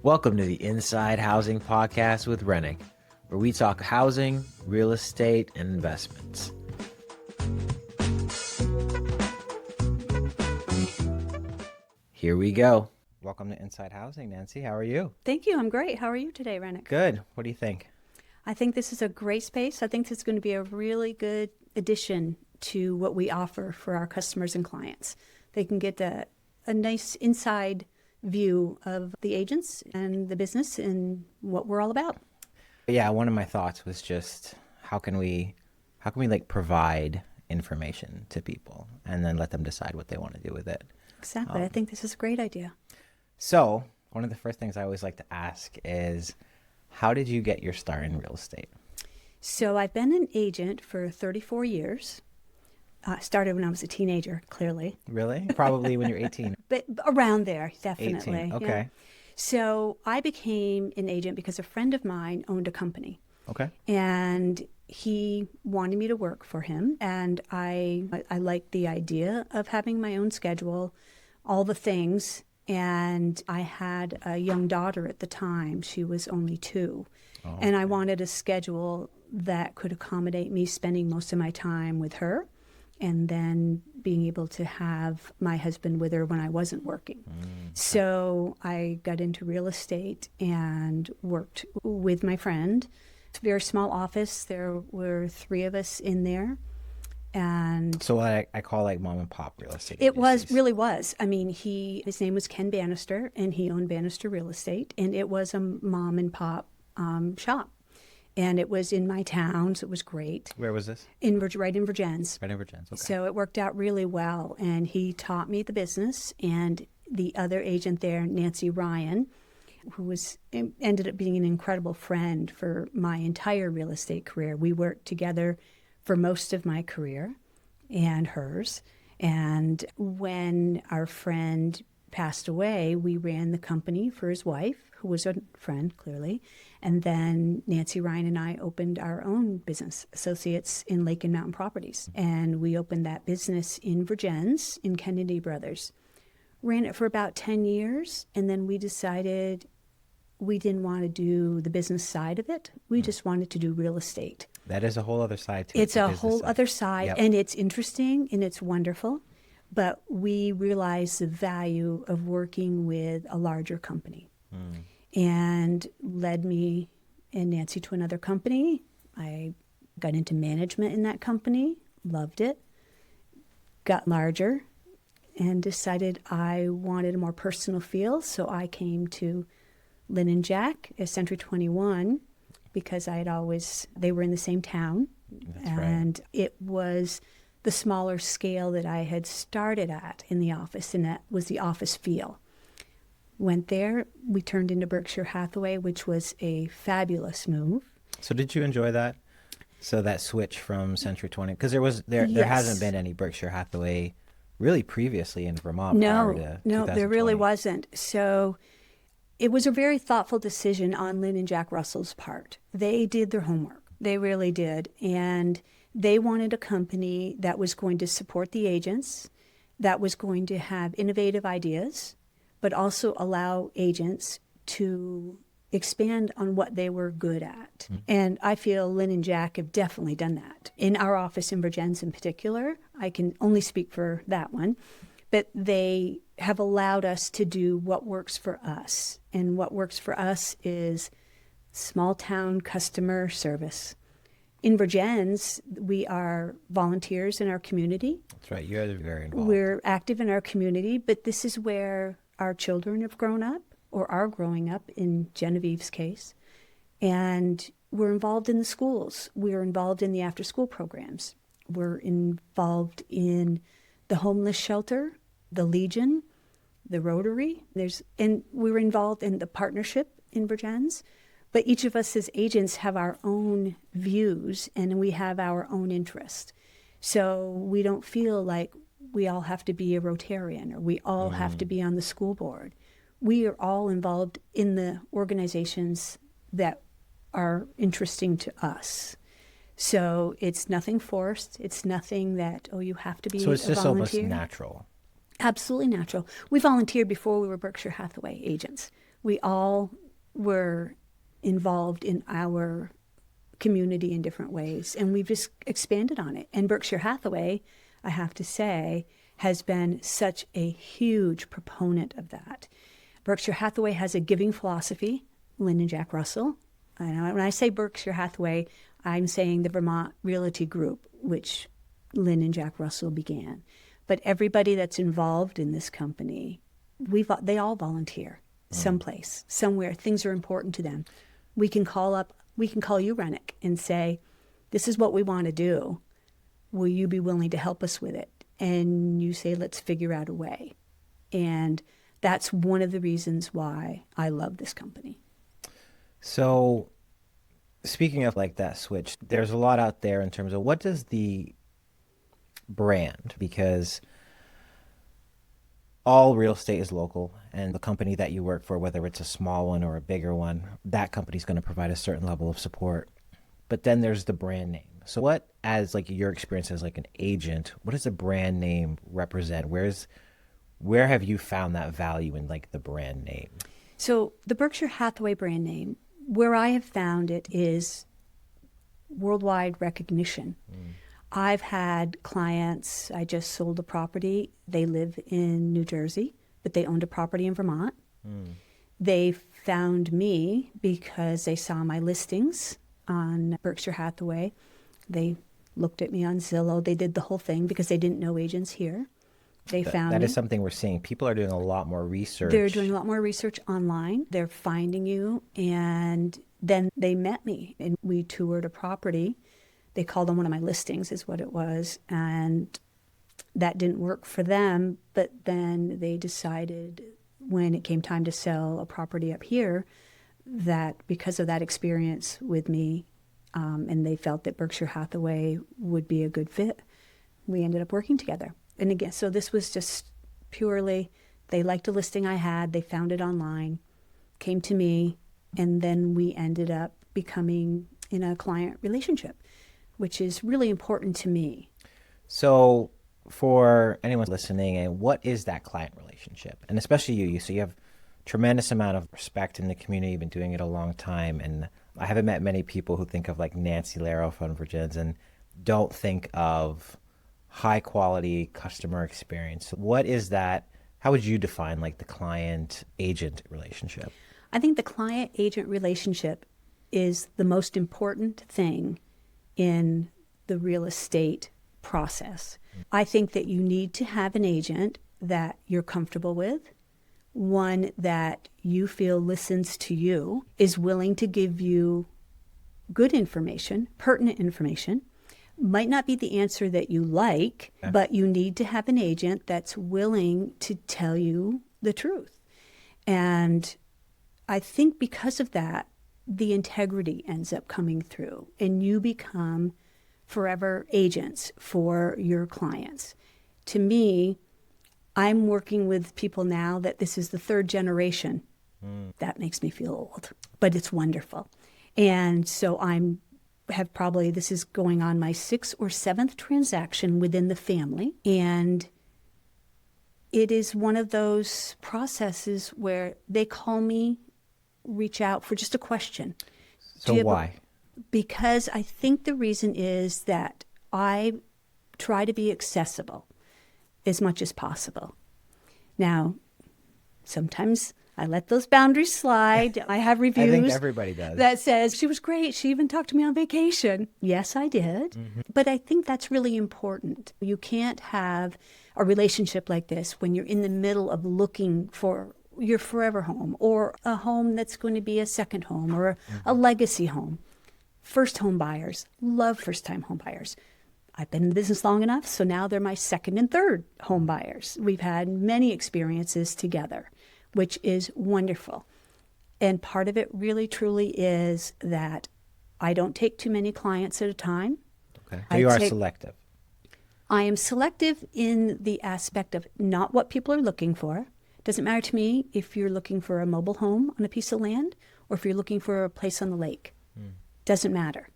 Welcome to the Inside Housing Podcast with Rennick, where we talk housing, real estate, and investments. Here we go. Welcome to Inside Housing, Nancy. How are you? Thank you. I'm great. How are you today, Rennick? Good. What do you think? I think this is a great space. I think this is going to be a really good addition to what we offer for our customers and clients. They can get a nice inside view of the agents and the business and what we're all about. Yeah, one of my thoughts was just how can we like provide information to people and then let them decide what they want to do with it. Exactly. I think this is a great idea. So one of the first things I always like to ask is, how did you get your start in real estate? So I've been an agent for 34 years. Started when I was a teenager, clearly. Really? Probably when you're 18. But around there, definitely. 18. Okay. Yeah. So I became an agent because a friend of mine owned a company. Okay. And he wanted me to work for him. And I liked the idea of having my own schedule, all the things. And I had a young daughter at the time. She was only 2. Oh, and I wanted a schedule that could accommodate me spending most of my time with her and then being able to have my husband with her when I wasn't working. So I got into real estate and worked with my friend. It's a very small office. There were 3 of us in there. And so I call like mom and pop real estate agencies. It really was. I mean, his name was Ken Bannister, and he owned Bannister Real Estate, and it was a mom and pop shop. And it was in my town, so it was great. Where was this? Right in Virgins. Right in Virgins, okay. So it worked out really well, and he taught me the business, and the other agent there, Nancy Ryan, who ended up being an incredible friend for my entire real estate career. We worked together for most of my career and hers. And when our friend passed away, we ran the company for his wife, who was a friend, clearly. And then Nancy Ryan and I opened our own business, Associates in Lake and Mountain Properties. And we opened that business in Virgins, in Kennedy Brothers. Ran it for about 10 years, and then we decided we didn't want to do the business side of it. We just wanted to do real estate. That is a whole other side to it. It's a whole other side, yep. And it's interesting and it's wonderful. But we realized the value of working with a larger company. And led me and Nancy to another company. I got into management in that company, loved it, got larger, and decided I wanted a more personal feel. So I came to Lynn & Jack at Century 21 because they were in the same town. That's and right. It was the smaller scale that I had started at in the office, and that was the office feel. Went there, we turned into Berkshire Hathaway, which was a fabulous move. So did you enjoy that? So that switch from Century 20, because there Yes. hasn't been any Berkshire Hathaway really previously in Vermont. No, prior to no, there 2020. really wasn't. So it was a very thoughtful decision on Lynn and Jack Russell's part. They did their homework. They really did. And they wanted a company that was going to support the agents, that was going to have innovative ideas, but also allow agents to expand on what they were good at. And I feel Lynn and Jack have definitely done that. In our office in Virgins in particular, I can only speak for that one, but they have allowed us to do what works for us. And what works for us is small town customer service. In Virgins, we are volunteers in our community. That's right. You're very involved. We're active in our community, but this is where our children have grown up or are growing up, in Genevieve's case. And we're involved in the schools. We're involved in the after-school programs. We're involved in the homeless shelter, the Legion, the Rotary. And we're involved in the partnership in Virgins. But each of us as agents have our own views and we have our own interest. So we don't feel like we all have to be a Rotarian or we all have to be on the school board. We are all involved in the organizations that are interesting to us. So it's nothing forced. It's nothing that, you have to be a volunteer. So it's just almost natural. Absolutely natural. We volunteered before we were Berkshire Hathaway agents. We all were involved in our community in different ways, and we've just expanded on it. And Berkshire Hathaway, I have to say, has been such a huge proponent of that. Berkshire Hathaway has a giving philosophy, Lynn and Jack Russell. And when I say Berkshire Hathaway, I'm saying the Vermont Realty Group, which Lynn and Jack Russell began. But everybody that's involved in this company, they all volunteer someplace, somewhere. Things are important to them. We can call you, Rennick, and say, this is what we want to do. Will you be willing to help us with it? And you say, let's figure out a way. And that's one of the reasons why I love this company. So speaking of like that switch, there's a lot out there in terms of what does the brand, because all real estate is local, and the company that you work for, whether it's a small one or a bigger one, that company's going to provide a certain level of support. But then there's the brand name. So what, as like your experience as like an agent, what does the brand name represent? Where have you found that value in like the brand name? So the Berkshire Hathaway brand name, where I have found it is worldwide recognition. I've had clients, I just sold a property. They live in New Jersey, but they owned a property in Vermont. They found me because they saw my listings on Berkshire Hathaway. They looked at me on Zillow. They did the whole thing because they didn't know agents here. They found that me. is something we're seeing. People are doing a lot more research. They're doing a lot more research online. They're finding you. And then they met me and we toured a property. They called on one of my listings is what it was. And that didn't work for them. But then they decided when it came time to sell a property up here that because of that experience with me, and they felt that Berkshire Hathaway would be a good fit, we ended up working together. And again, so this was just purely, they liked a listing I had, they found it online, came to me, and then we ended up becoming in a client relationship, which is really important to me. So for anyone listening, and what is that client relationship? And especially you, so you have tremendous amount of respect in the community. You've been doing it a long time. And I haven't met many people who think of like Nancy Larrow from Virginians and don't think of high quality customer experience. What is that? How would you define like the client agent relationship? I think the client agent relationship is the most important thing in the real estate process. I think that you need to have an agent that you're comfortable with, one that you feel listens to you, is willing to give you good information, pertinent information. Might not be the answer that you like, but you need to have an agent that's willing to tell you the truth. And I think because of that, the integrity ends up coming through and you become forever agents for your clients. To me, I'm working with people now that this is the third generation. That makes me feel old, but it's wonderful. And so this is going on my 6th or 7th transaction within the family. And it is one of those processes where they call me, reach out for just a question. So why? Because I think the reason is that I try to be accessible as much as possible. Now, sometimes I let those boundaries slide. I have reviews. I think everybody does. That says, she was great. She even talked to me on vacation. Yes, I did. Mm-hmm. But I think that's really important. You can't have a relationship like this when you're in the middle of looking for your forever home or a home that's going to be a second home or a legacy home. First home buyers, love first-time home buyers. I've been in the business long enough, so now they're my second and third home buyers. We've had many experiences together, which is wonderful. And part of it really, truly is that I don't take too many clients at a time. Okay. So you are selective. I am selective in the aspect of not what people are looking for. Doesn't matter to me if you're looking for a mobile home on a piece of land or if you're looking for a place on the lake. Doesn't matter.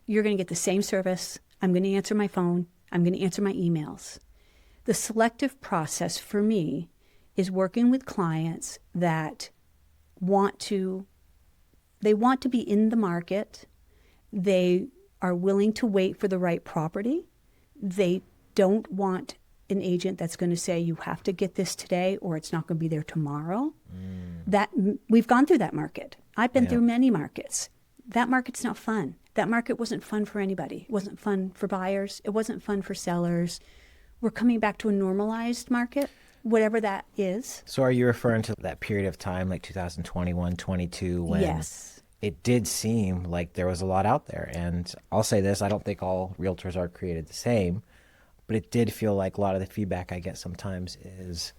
You're going to get the same service. I'm going to answer my phone. I'm going to answer my emails. The selective process for me is working with clients that they want to be in the market. They are willing to wait for the right property. They don't want an agent that's going to say, you have to get this today or it's not going to be there tomorrow. That we've gone through that market. I've been through many markets. That market's not fun. That market wasn't fun for anybody. It wasn't fun for buyers. It wasn't fun for sellers. We're coming back to a normalized market, whatever that is. So are you referring to that period of time, like 2021, 22, when Yes. it did seem like there was a lot out there? And I'll say this, I don't think all realtors are created the same, but it did feel like a lot of the feedback I get sometimes is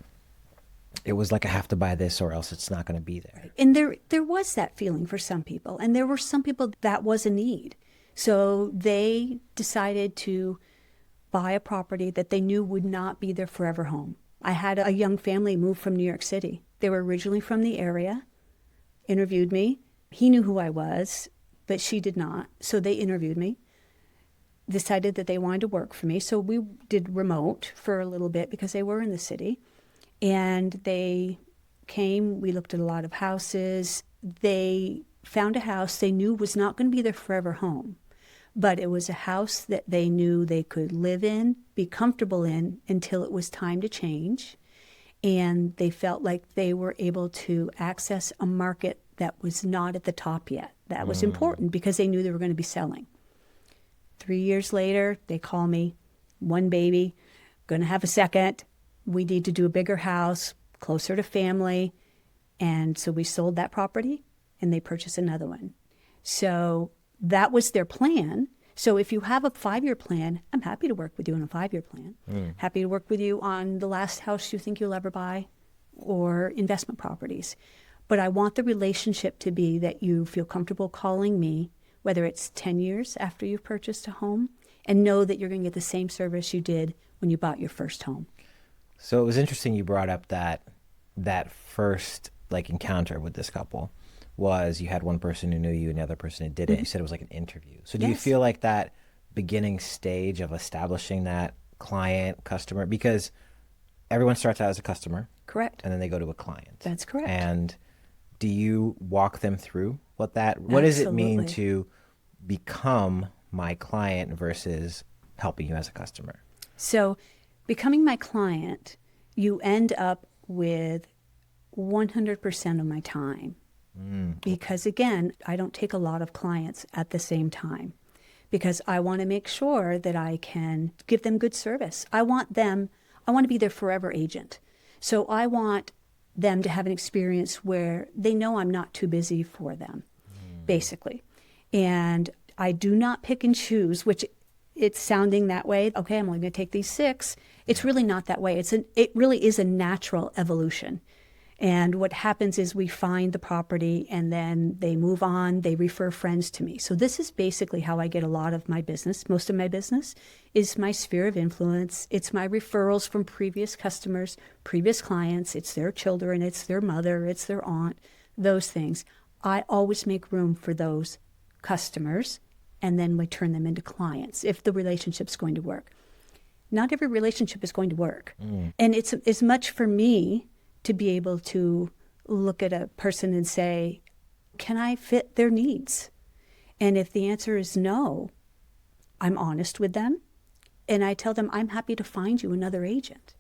it was like I have to buy this or else it's not going to be there. And there was that feeling for some people. And there were some people that was a need. So they decided to buy a property that they knew would not be their forever home. I had a young family move from New York City. They were originally from the area, interviewed me. He knew who I was, but she did not. So they interviewed me, decided that they wanted to work for me. So we did remote for a little bit because they were in the city. And they came, we looked at a lot of houses. They found a house they knew was not going to be their forever home, but it was a house that they knew they could live in, be comfortable in until it was time to change. And they felt like they were able to access a market that was not at the top yet. That was important because they knew they were going to be selling. 3 years later, they call me, one baby, going to have a second. We need to do a bigger house, closer to family. And so we sold that property and they purchased another one. So that was their plan. So if you have a 5-year plan, I'm happy to work with you on a 5-year plan. Happy to work with you on the last house you think you'll ever buy or investment properties. But I want the relationship to be that you feel comfortable calling me, whether it's 10 years after you've purchased a home, and know that you're going to get the same service you did when you bought your first home. So it was interesting you brought up that first like encounter with this couple was you had one person who knew you and the other person who didn't. You said it was like an interview. So do you feel like that beginning stage of establishing that client, customer, because everyone starts out as a customer. Correct. And then they go to a client. That's correct. And do you walk them through what does it mean to become my client versus helping you as a customer? So becoming my client, you end up with 100% of my time. Because again, I don't take a lot of clients at the same time because I want to make sure that I can give them good service. I want to be their forever agent. So I want them to have an experience where they know I'm not too busy for them, basically. And I do not pick and choose, which it's sounding that way. Okay, I'm only going to take these 6. It's really not that way. It really is a natural evolution. And what happens is we find the property and then they move on, they refer friends to me. So this is basically how I get a lot of my business. Most of my business is my sphere of influence. It's my referrals from previous customers, previous clients. It's their children, it's their mother, it's their aunt, those things. I always make room for those customers and then we turn them into clients if the relationship's going to work. Not every relationship is going to work. And it's as much for me to be able to look at a person and say, can I fit their needs? And if the answer is no, I'm honest with them. And I tell them, I'm happy to find you another agent.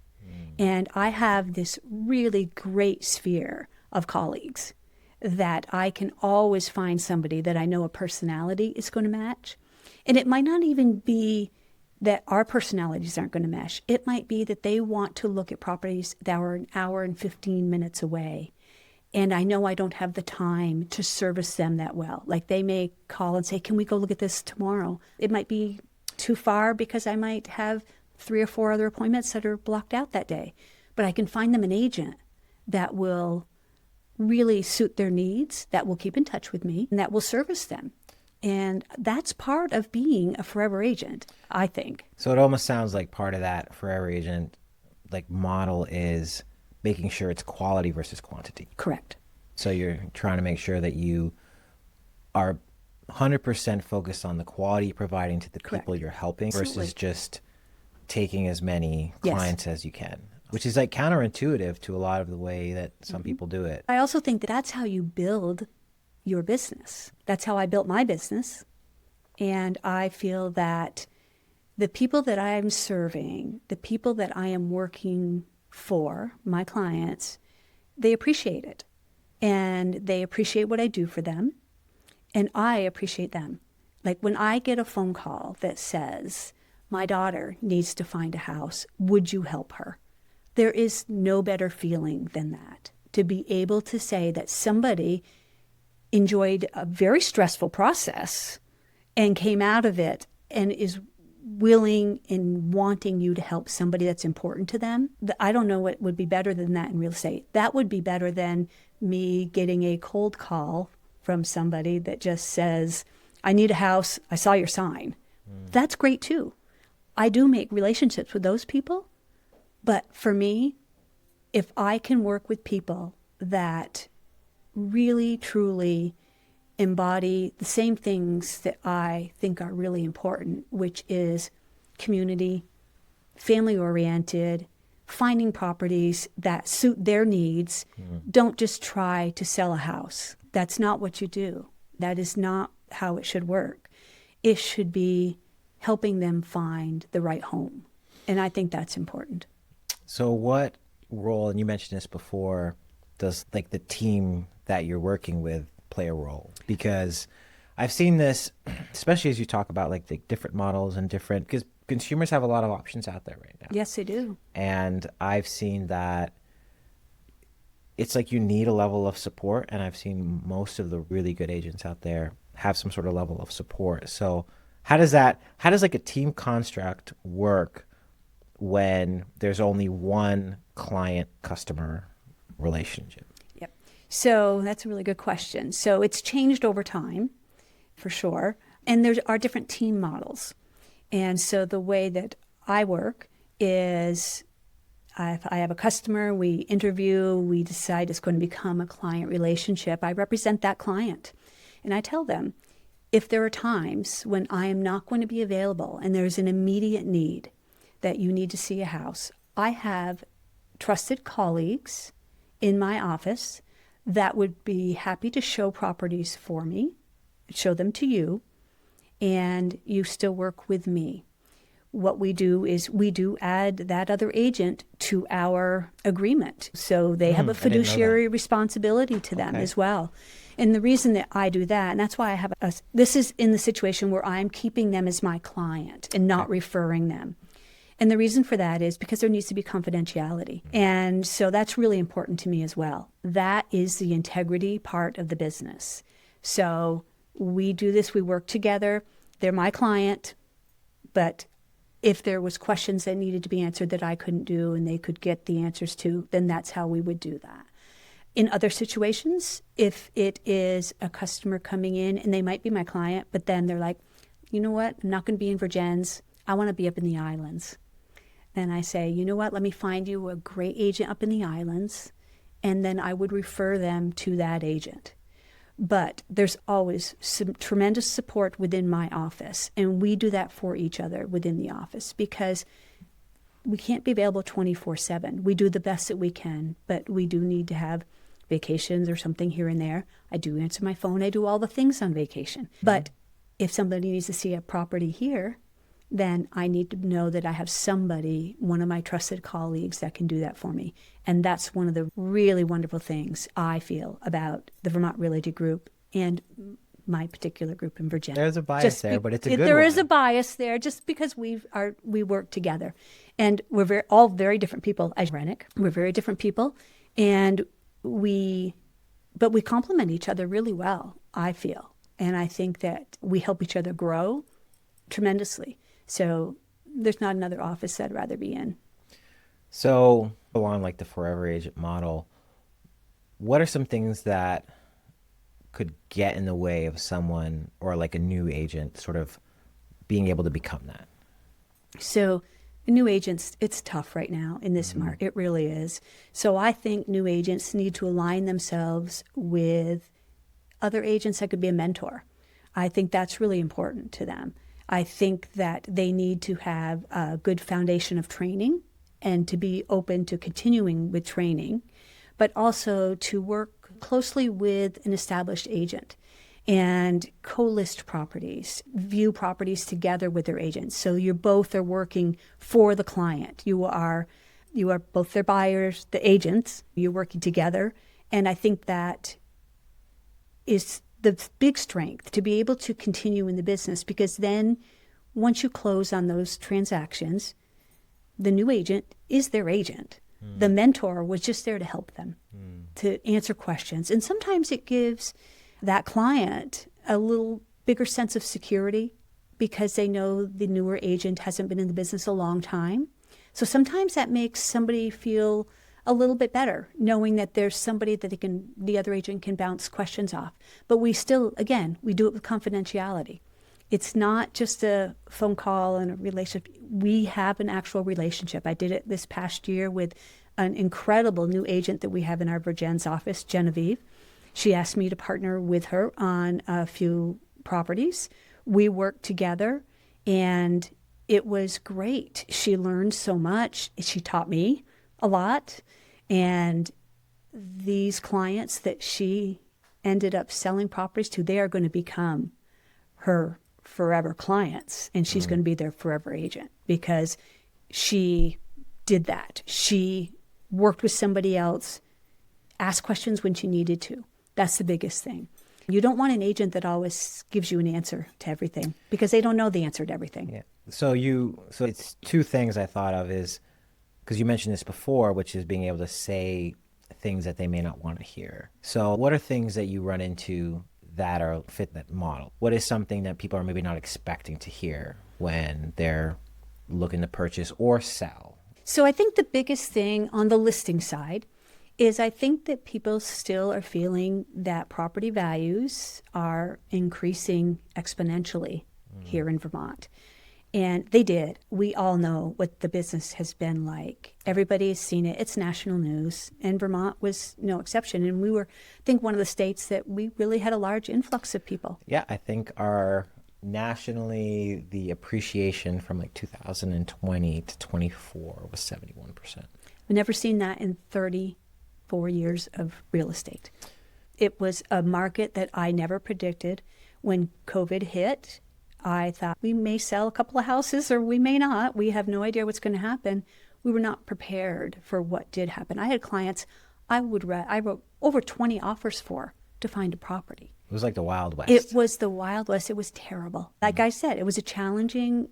And I have this really great sphere of colleagues that I can always find somebody that I know a personality is going to match. And it might not even be that our personalities aren't going to mesh. It might be that they want to look at properties that are an hour and 15 minutes away. And I know I don't have the time to service them that well. Like they may call and say, can we go look at this tomorrow? It might be too far because I might have 3 or 4 other appointments that are blocked out that day. But I can find them an agent that will really suit their needs, that will keep in touch with me, and that will service them. And that's part of being a forever agent, I think. So it almost sounds like part of that forever agent like model is making sure it's quality versus quantity. Correct. So you're trying to make sure that you are 100% focused on the quality you're providing to the people you're helping versus just taking as many Yes. clients as you can, which is like counterintuitive to a lot of the way that some people do it. I also think that that's how you build your business. That's how I built my business. And I feel that the people that I'm serving, the people that I am working for, my clients, they appreciate it. And they appreciate what I do for them. And I appreciate them. Like when I get a phone call that says, my daughter needs to find a house, would you help her? There is no better feeling than that. To be able to say that somebody enjoyed a very stressful process and came out of it and is willing and wanting you to help somebody that's important to them. I don't know what would be better than that in real estate. That would be better than me getting a cold call from somebody that just says, I need a house, I saw your sign. That's great too. I do make relationships with those people, but for me, if I can work with people that really, truly embody the same things that I think are really important, which is community, family-oriented, finding properties that suit their needs. Don't just try to sell a house. That's not what you do. That is not how it should work. It should be helping them find the right home. And I think that's important. So what role, and you mentioned this before, does like the team that you're working with play a role? Because I've seen this, especially as you talk about like the different models and different, because consumers have a lot of options out there right now. Yes, they do. And I've seen that it's like you need a level of support. And I've seen most of the really good agents out there have some sort of level of support. So how does like a team construct work when there's only one client customer relationship? Yep. So that's a really good question. So it's changed over time, for sure. And there are different team models. And so the way that I work is if I have a customer, we interview, we decide it's going to become a client relationship. I represent that client. And I tell them, if there are times when I am not going to be available and there's an immediate need that you need to see a house, I have trusted colleagues in my office that would be happy to show properties for me, show them to you, and you still work with me. What we do is we do add that other agent to our agreement. So they have a fiduciary responsibility to them as well. And the reason that I do that, and that's why I have this is in the situation where I'm keeping them as my client and not referring them. And the reason for that is because there needs to be confidentiality. And so that's really important to me as well. That is the integrity part of the business. So we do this, we work together. They're my client, but if there was questions that needed to be answered that I couldn't do and they could get the answers to, then that's how we would do that. In other situations, if it is a customer coming in and they might be my client, but then they're like, you know what, I'm not going to be in Virgins. I want to be up in the islands. Then I say, you know what, let me find you a great agent up in the islands. And then I would refer them to that agent. But there's always some tremendous support within my office. And we do that for each other within the office because we can't be available 24/7. We do the best that we can, but we do need to have vacations or something here and there. I do answer my phone. I do all the things on vacation. But if somebody needs to see a property here, then I need to know that I have somebody, one of my trusted colleagues, that can do that for me. And that's one of the really wonderful things I feel about the Vermont Realty Group and my particular group in Virginia. There's a bias there, but it's a good There one. is a bias there just because we work together. And we're all very different people. As Rennick, we're very different people. And we complement each other really well, I feel. And I think that we help each other grow tremendously. So there's not another office I'd rather be in. So along like the forever agent model, what are some things that could get in the way of someone or like a new agent sort of being able to become that? So new agents, it's tough right now in this market. It really is. So I think new agents need to align themselves with other agents that could be a mentor. I think that's really important to them. I think that they need to have a good foundation of training and to be open to continuing with training, but also to work closely with an established agent and co-list properties, view properties together with their agents. So you both are working for the client. You are both their buyers, the agents, you're working together. And I think that is the big strength to be able to continue in the business, because then once you close on those transactions, the new agent is their agent. The mentor was just there to help them, to answer questions. And sometimes it gives that client a little bigger sense of security because they know the newer agent hasn't been in the business a long time. So sometimes that makes somebody feel a little bit better, knowing that there's somebody that the other agent can bounce questions off. But we still, again, we do it with confidentiality. It's not just a phone call and a relationship. We have an actual relationship. I did it this past year with an incredible new agent that we have in our Virgins office, Genevieve. She asked me to partner with her on a few properties. We worked together, and it was great. She learned so much. She taught me a lot. And these clients that she ended up selling properties to, they are going to become her forever clients, and she's going to be their forever agent because she did that. She worked with somebody else, asked questions when she needed to. That's the biggest thing. You don't want an agent that always gives you an answer to everything because they don't know the answer to everything. Yeah. So it's two things I thought of is, because you mentioned this before, which is being able to say things that they may not want to hear. So what are things that you run into that are fit that model? What is something that people are maybe not expecting to hear when they're looking to purchase or sell? So I think the biggest thing on the listing side is I think that people still are feeling that property values are increasing exponentially here in Vermont. And they did. We all know what the business has been like. Everybody's seen it. It's national news. And Vermont was no exception. And we were, I think, one of the states that we really had a large influx of people. Yeah, I think nationally, the appreciation from like 2020 to 24 was 71%. I've never seen that in 34 years of real estate. It was a market that I never predicted. When COVID hit, I thought we may sell a couple of houses or we may not. We have no idea what's going to happen. We were not prepared for what did happen. I had clients I wrote over 20 offers for to find a property. It was like the Wild West. It was the Wild West. It was terrible. Like I said, it was a challenging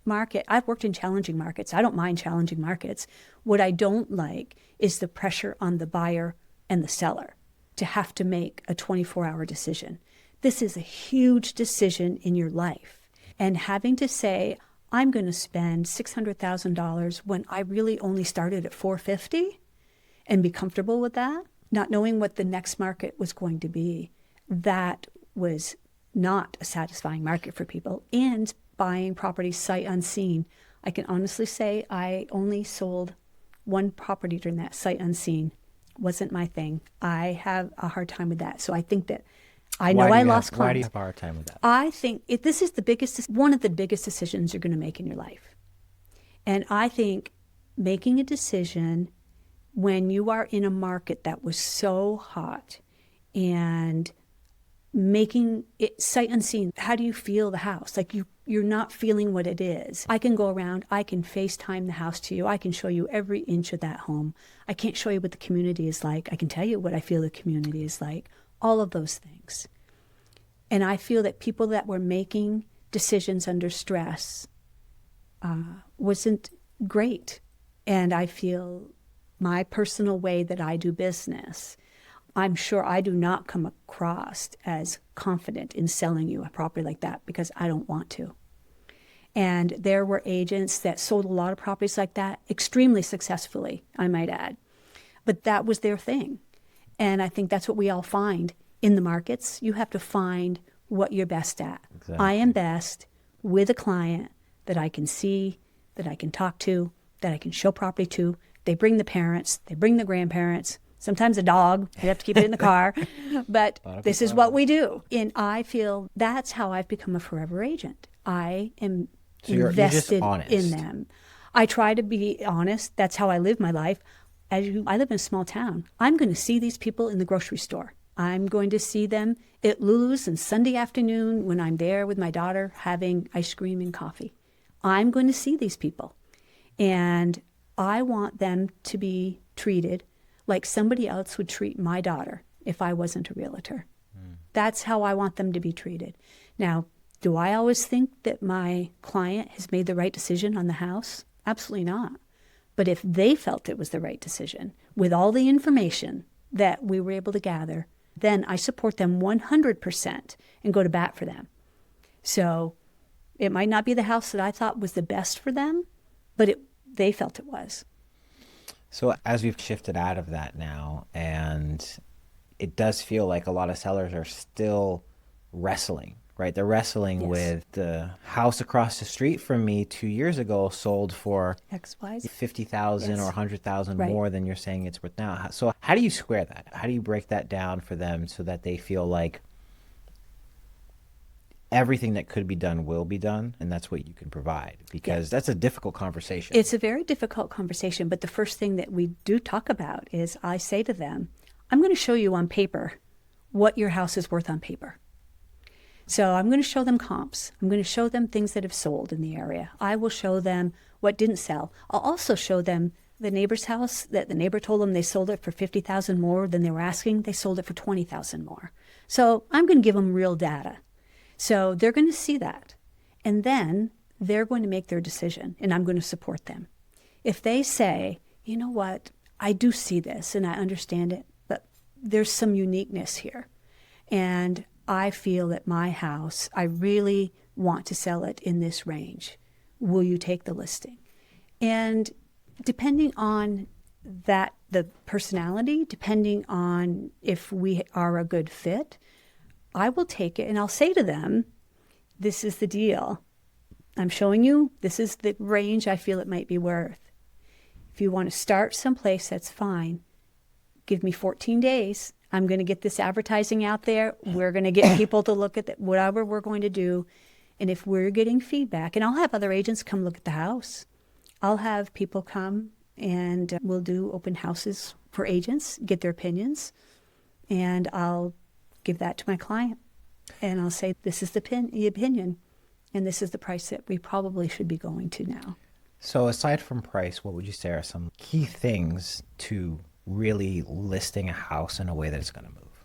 market. I've worked in challenging markets. I don't mind challenging markets. What I don't like is the pressure on the buyer and the seller to have to make a 24-hour decision. This is a huge decision in your life. And having to say, I'm going to spend $600,000 when I really only started at $450 and be comfortable with that, not knowing what the next market was going to be, that was not a satisfying market for people. And buying properties sight unseen. I can honestly say I only sold one property during that sight unseen. Wasn't my thing. I have a hard time with that. So I think that I know I lost clients. Why do you have a hard time with that? I think this is one of the biggest decisions you're going to make in your life. And I think making a decision when you are in a market that was so hot and making it sight unseen, how do you feel the house? Like you're not feeling what it is. I can go around, I can FaceTime the house to you. I can show you every inch of that home. I can't show you what the community is like. I can tell you what I feel the community is like. All of those things. And I feel that people that were making decisions under stress wasn't great. And I feel my personal way that I do business, I'm sure I do not come across as confident in selling you a property like that because I don't want to. And there were agents that sold a lot of properties like that extremely successfully, I might add. But that was their thing. And I think that's what we all find in the markets. You have to find what you're best at. Exactly. I am best with a client that I can see, that I can talk to, that I can show property to. They bring the parents, they bring the grandparents. sometimes a dog. You have to keep it in the car. But this is what we do. And I feel that's how I've become a forever agent. I am you're just invested honest. in them. I try to be honest. That's how I live my life. I live in a small town. I'm going to see these people in the grocery store. I'm going to see them at Lulu's on Sunday afternoon when I'm there with my daughter having ice cream and coffee. I'm going to see these people. And I want them to be treated like somebody else would treat my daughter if I wasn't a realtor. That's how I want them to be treated. Now, do I always think that my client has made the right decision on the house? Absolutely not. But if they felt it was the right decision, with all the information that we were able to gather, then I support them 100% and go to bat for them. So it might not be the house that I thought was the best for them, but they felt it was. So as we've shifted out of that now, and it does feel like a lot of sellers are still wrestling, right? They're wrestling with the house across the street from me 2 years ago sold for XYZ. 50,000 or 100,000 Right. more than you're saying it's worth now. So how do you square that? How do you break that down for them so that they feel like everything that could be done will be done, and that's what you can provide? Because that's a difficult conversation. It's a very difficult conversation, but the first thing that we do talk about is I say to them, I'm going to show you on paper what your house is worth on paper. So I'm going to show them comps. I'm going to show them things that have sold in the area. I will show them what didn't sell. I'll also show them the neighbor's house that the neighbor told them they sold it for 50,000 more than they were asking. They sold it for 20,000 more. So I'm going to give them real data. So they're going to see that. And then they're going to make their decision, and I'm going to support them. If they say, you know what, I do see this and I understand it, but there's some uniqueness here. And I feel that my house, I really want to sell it in this range. Will you take the listing? And depending on that, the personality, depending on if we are a good fit, I will take it and I'll say to them, this is the deal. I'm showing you, this is the range I feel it might be worth. If you want to start someplace, that's fine. Give me 14 days. I'm going to get this advertising out there. We're going to get people to look at whatever we're going to do. And if we're getting feedback, and I'll have other agents come look at the house. I'll have people come and we'll do open houses for agents, get their opinions, and I'll give that to my client. And I'll say, this is the opinion, and this is the price that we probably should be going to now. So aside from price, what would you say are some key things to really listing a house in a way that it's going to move?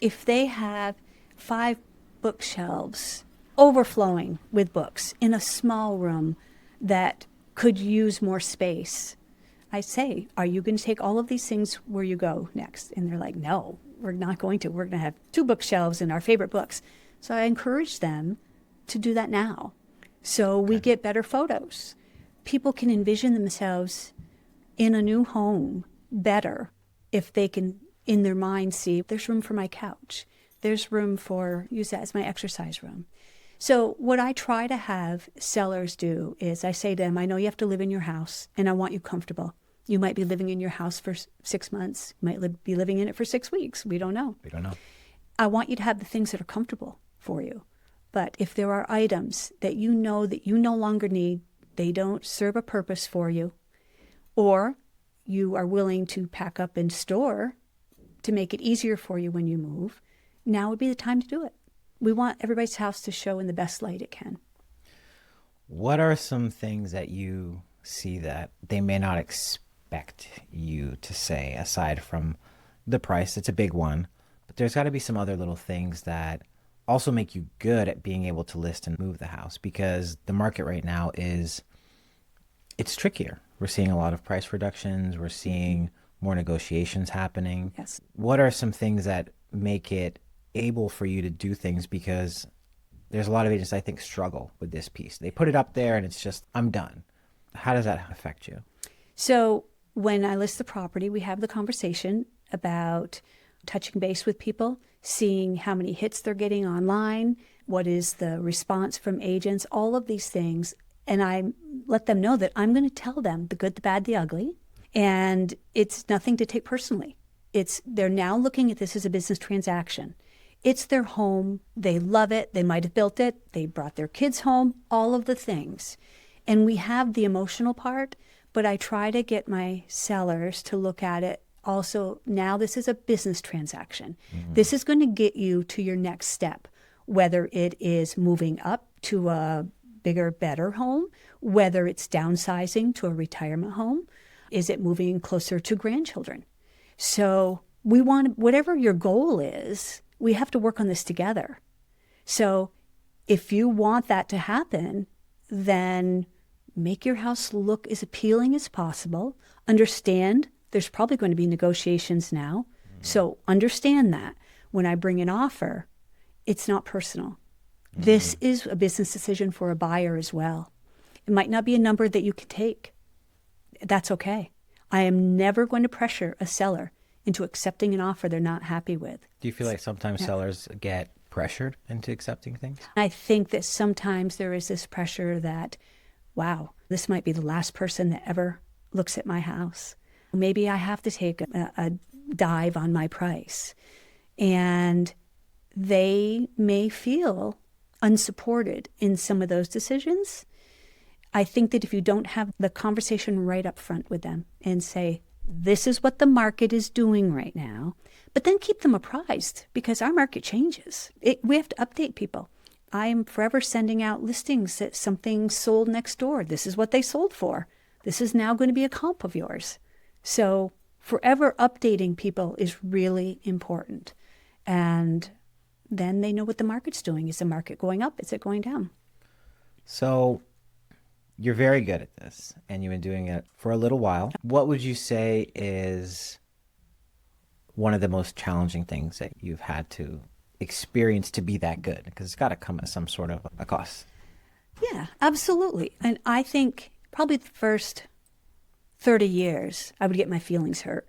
If they have 5 bookshelves overflowing with books in a small room that could use more space, I say, are you going to take all of these things where you go next? And they're like, no, we're not going to. We're going to have 2 bookshelves and our favorite books. So I encourage them to do that now. So we get better photos. People can envision themselves in a new home better if they can, in their mind, see there's room for my couch. There's room for, use that as my exercise room. So what I try to have sellers do is I say to them, I know you have to live in your house and I want you comfortable. You might be living in your house for 6 months. You might be living in it for 6 weeks. We don't know. We don't know. I want you to have the things that are comfortable for you. But if there are items that you know that you no longer need, they don't serve a purpose for you, or you are willing to pack up and store to make it easier for you when you move, now would be the time to do it. We want everybody's house to show in the best light it can. What are some things that you see that they may not expect you to say, aside from the price? It's a big one, but there's got to be some other little things that also make you good at being able to list and move the house, because the market right now it's trickier. We're seeing a lot of price reductions. We're seeing more negotiations happening. Yes. What are some things that make it able for you to do things? Because there's a lot of agents I think struggle with this piece. They put it up there and it's just, I'm done. How does that affect you? So when I list the property, we have the conversation about touching base with people, seeing how many hits they're getting online, what is the response from agents, all of these things. And I let them know that I'm going to tell them the good, the bad, the ugly. And it's nothing to take personally. They're now looking at this as a business transaction. It's their home. They love it. They might have built it. They brought their kids home, all of the things. And we have the emotional part, but I try to get my sellers to look at it also. Now this is a business transaction. This is going to get you to your next step, whether it is moving up to a bigger, better home, whether it's downsizing to a retirement home, is it moving closer to grandchildren? So we want, whatever your goal is, we have to work on this together. So if you want that to happen, then make your house look as appealing as possible. Understand there's probably going to be negotiations now. So understand that when I bring an offer, it's not personal. This is a business decision for a buyer as well. It might not be a number that you can take. That's okay. I am never going to pressure a seller into accepting an offer they're not happy with. Do you feel like sometimes sellers get pressured into accepting things? I think that sometimes there is this pressure that, wow, this might be the last person that ever looks at my house. Maybe I have to take a dive on my price. And they may feel unsupported in some of those decisions. I think that if you don't have the conversation right up front with them and say, this is what the market is doing right now, but then keep them apprised because our market changes. We have to update people. I am forever sending out listings that something sold next door. This is what they sold for. This is now going to be a comp of yours. So forever updating people is really important. And then they know what the market's doing. Is the market going up? Is it going down? So you're very good at this, and you've been doing it for a little while. What would you say is one of the most challenging things that you've had to experience to be that good? Because it's got to come at some sort of a cost. Yeah, absolutely. And I think probably the first 30 years, I would get my feelings hurt.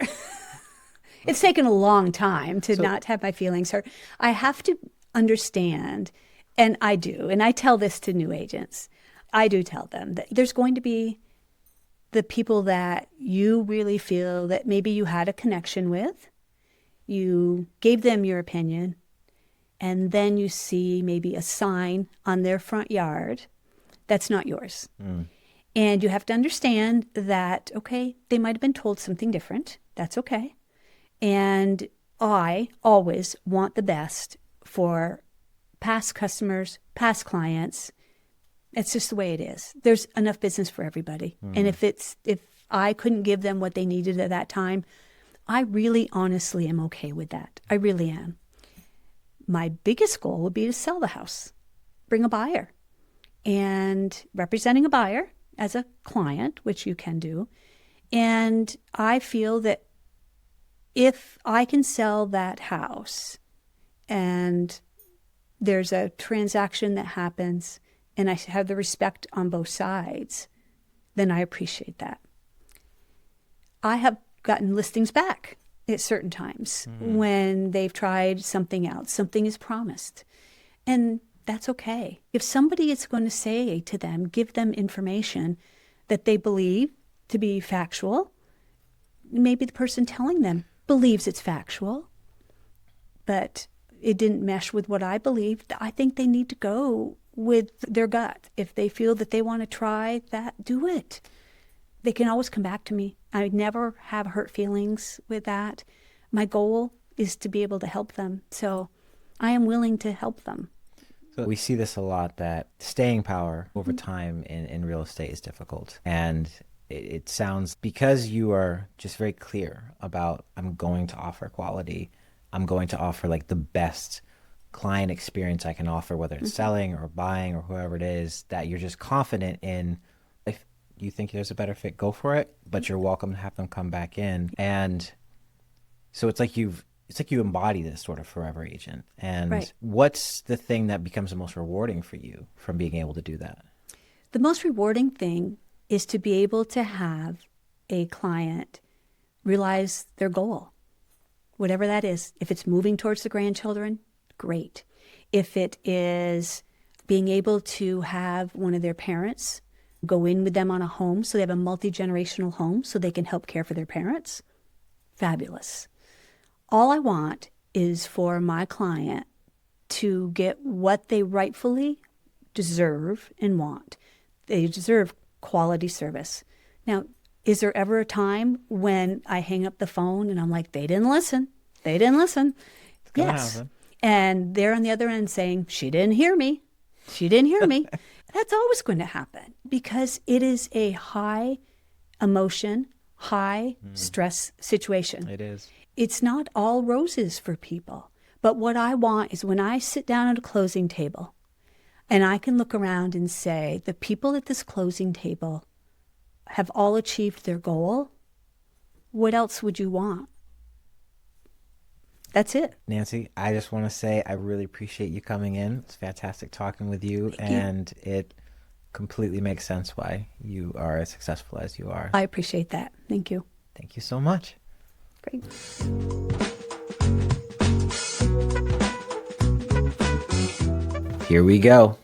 It's taken a long time to not have my feelings hurt. I have to understand, and I do, and I tell this to new agents. I do tell them that there's going to be the people that you really feel that maybe you had a connection with. You gave them your opinion, and then you see maybe a sign on their front yard that's not yours. And you have to understand that, okay, they might have been told something different. That's okay. And I always want the best for past customers, past clients. It's just the way it is. There's enough business for everybody. And if I couldn't give them what they needed at that time, I really honestly am okay with that. I really am. My biggest goal would be to sell the house, bring a buyer. And representing a buyer as a client, which you can do. And I feel that if I can sell that house and there's a transaction that happens and I have the respect on both sides, then I appreciate that. I have gotten listings back at certain times when they've tried something else, something is promised. And that's okay. If somebody is going to say to them, give them information that they believe to be factual, maybe the person telling them believes it's factual, but it didn't mesh with what I believed. I think they need to go with their gut. If they feel that they want to try that, do it. They can always come back to me. I never have hurt feelings with that. My goal is to be able to help them. So I am willing to help them. So we see this a lot, that staying power over time in real estate is difficult. And it sounds, because you are just very clear about, I'm going to offer quality, I'm going to offer like the best client experience I can offer, whether it's selling or buying or whoever it is, that you're just confident in. If you think there's a better fit, go for it, but you're welcome to have them come back in. And so it's like you embody this sort of forever agent. And what's the thing that becomes the most rewarding for you from being able to do that? The most rewarding thing is to be able to have a client realize their goal, whatever that is. If it's moving towards the grandchildren, great. If it is being able to have one of their parents go in with them on a home, so they have a multi-generational home so they can help care for their parents, fabulous. All I want is for my client to get what they rightfully deserve and want. They deserve quality service. Now, is there ever a time when I hang up the phone and I'm like, they didn't listen? They didn't listen. It's gonna Yes. happen. And they're on the other end saying, she didn't hear me. She didn't hear me. That's always going to happen because it is a high emotion, high stress situation. It is. It's not all roses for people. But what I want is when I sit down at a closing table and I can look around and say, the people at this closing table have all achieved their goal. What else would you want? That's it. Nancy, I just want to say I really appreciate you coming in. It's fantastic talking with you, and it completely makes sense why you are as successful as you are. I appreciate that. Thank you. Thank you so much. Great. Here we go.